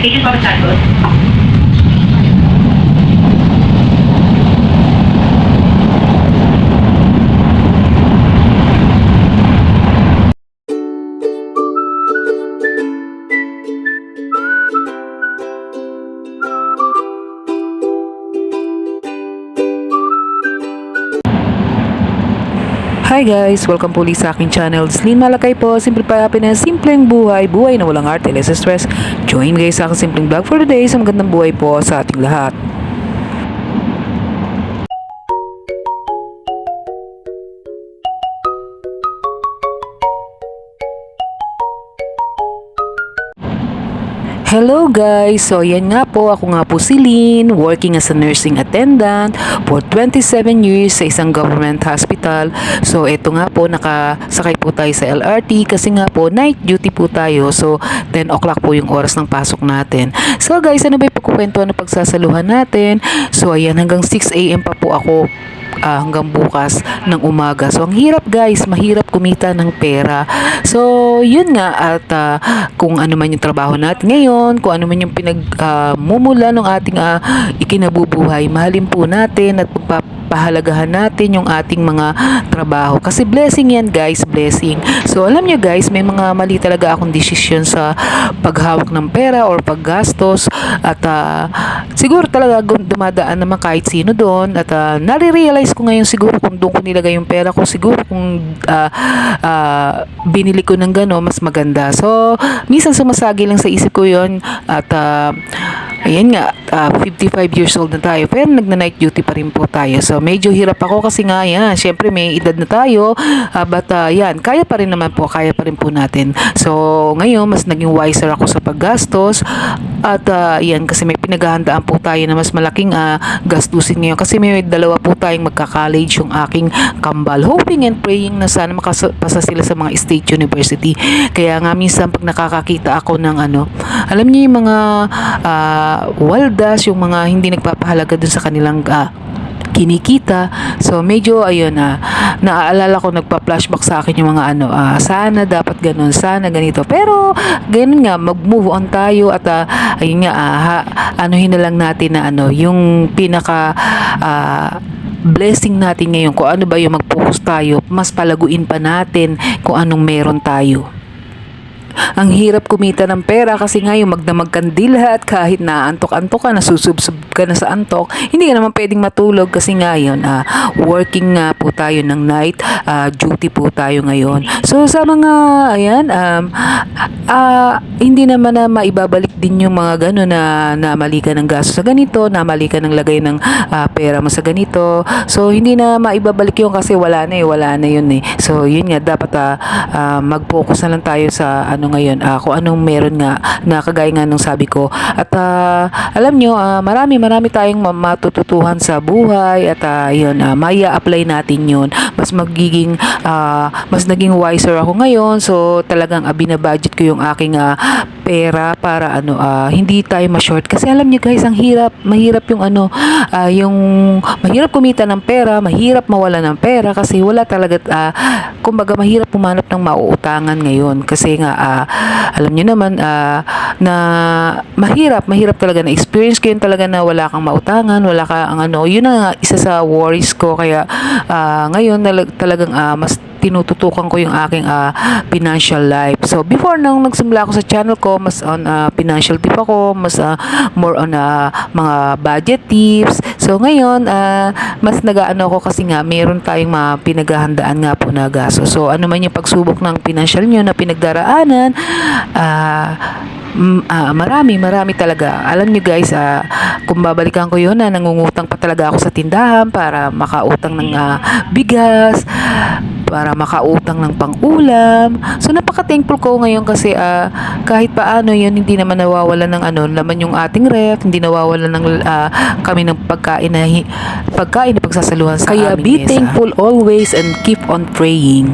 Thank you so much, Santos. Hi guys! Welcome po ulit sa aking channel. Slin Malakay po. Simple pa na simpleng buhay. Buhay na walang arte, less stress. Join guys sa aking simpleng vlog for today. Sa magandang buhay po sa ating lahat. Hello guys! So yan nga po, ako nga po si Lynn, working as a nursing attendant for 27 years sa isang government hospital. So eto nga po, nakasakay po tayo sa LRT kasi nga po night duty po tayo. So 10 o'clock po yung oras ng pasok natin. So guys, ano ba yung pagkukwentuhan na pagsasaluhan natin? So ayan, hanggang 6 AM pa po ako hanggang bukas ng umaga. So ang hirap guys, mahirap kumita ng pera. So yun nga, at kung ano man yung trabaho natin ngayon, kung ano man yung pinagmumula ng ating ikinabubuhay, mahalin po natin at pahalagahan natin yung ating mga trabaho. Kasi blessing yan guys, blessing. So alam nyo guys, may mga mali talaga akong desisyon sa paghawak ng pera or paggastos at siguro talaga dumadaan naman kahit sino doon at nare-realize ko ngayon siguro kung doon ko nilagay yung pera ko, siguro kung binili ko ng gano'n, mas maganda. So minsan sumasagi lang sa isip ko yon at ayan nga, 55 years old na tayo pero nagna-night duty pa rin po tayo. So medyo hirap ako kasi nga yan, syempre may edad na tayo, but yan, kaya pa rin naman po, kaya pa rin po natin. So ngayon, mas naging wiser ako sa paggastos at yan, kasi may pinaghahandaan po tayo na mas malaking gastusin ngayon kasi may dalawa po tayong magka-college yung aking kambal. Hoping and praying na sana makapasa sila sa mga state university. Kaya nga minsan pag nakakakita ako ng alam niyo yung mga waldas, yung mga hindi nagpapahalaga dun sa kanilang kinikita. So medyo ayun naaalala ko, nagpa-flashback sa akin yung mga sana dapat ganun, sana ganito. Pero ganun nga, mag-move on tayo at ayun nga, anuhin na lang natin na yung pinaka blessing natin ngayon, kung ano ba yung mag-focus tayo, mas palaguin pa natin kung anong meron tayo. Ang hirap kumita ng pera kasi nga yung magdamag kang dilhat, kahit na antok-antok ka, nasusubsob ka na sa antok, hindi ka naman pwedeng matulog kasi nga yun, working nga po tayo ng night duty po tayo ngayon. So sa mga ayan, hindi naman na maibabalik din yung mga gano'n na mali ka ng gasto sa ganito, na mali ka ng lagay ng pera mo sa ganito. So hindi na maibabalik yun kasi wala na yun eh. So yun nga, dapat mag-focus na lang tayo sa ngayon, kung anong meron nga na kagaya nga nung sabi ko. At alam nyo, marami tayong matututuhan sa buhay at yun, maya apply natin yun. Mas naging wiser ako ngayon. So talagang binabudget ko yung aking pera para hindi tayo ma-short. Kasi alam nyo guys, mahirap yung yung mahirap kumita ng pera, mahirap mawala ng pera kasi wala talaga, kumbaga mahirap pumanap ng mauutangan ngayon kasi nga alam niyo naman na mahirap talaga, na experience ko yun talaga na wala kang mautangan, wala kang yun ang isa sa worries ko. Kaya ngayon talagang mas tinututukan ko yung aking financial life. So before nang nagsimula ako sa channel ko, mas on financial tip ako, mas more on mga budget tips. So ngayon mas nagaano ako kasi nga meron tayong pinaghahandaan nga po na gasto. So ano man yung pagsubok ng financial nyo na pinagdaraanan, marami talaga. Alam nyo guys, kung babalikan ko yun, nangungutang pa talaga ako sa tindahan para makautang ng bigas, para makautang ng pang-ulam. So napaka-thankful ko ngayon kasi kahit paano yun, hindi naman nawawala ng laman yung ating ref, hindi nawawala ng kami ng pagkain na pagsasaluhan sa Kaya aming be mesa. thankful always and keep on praying.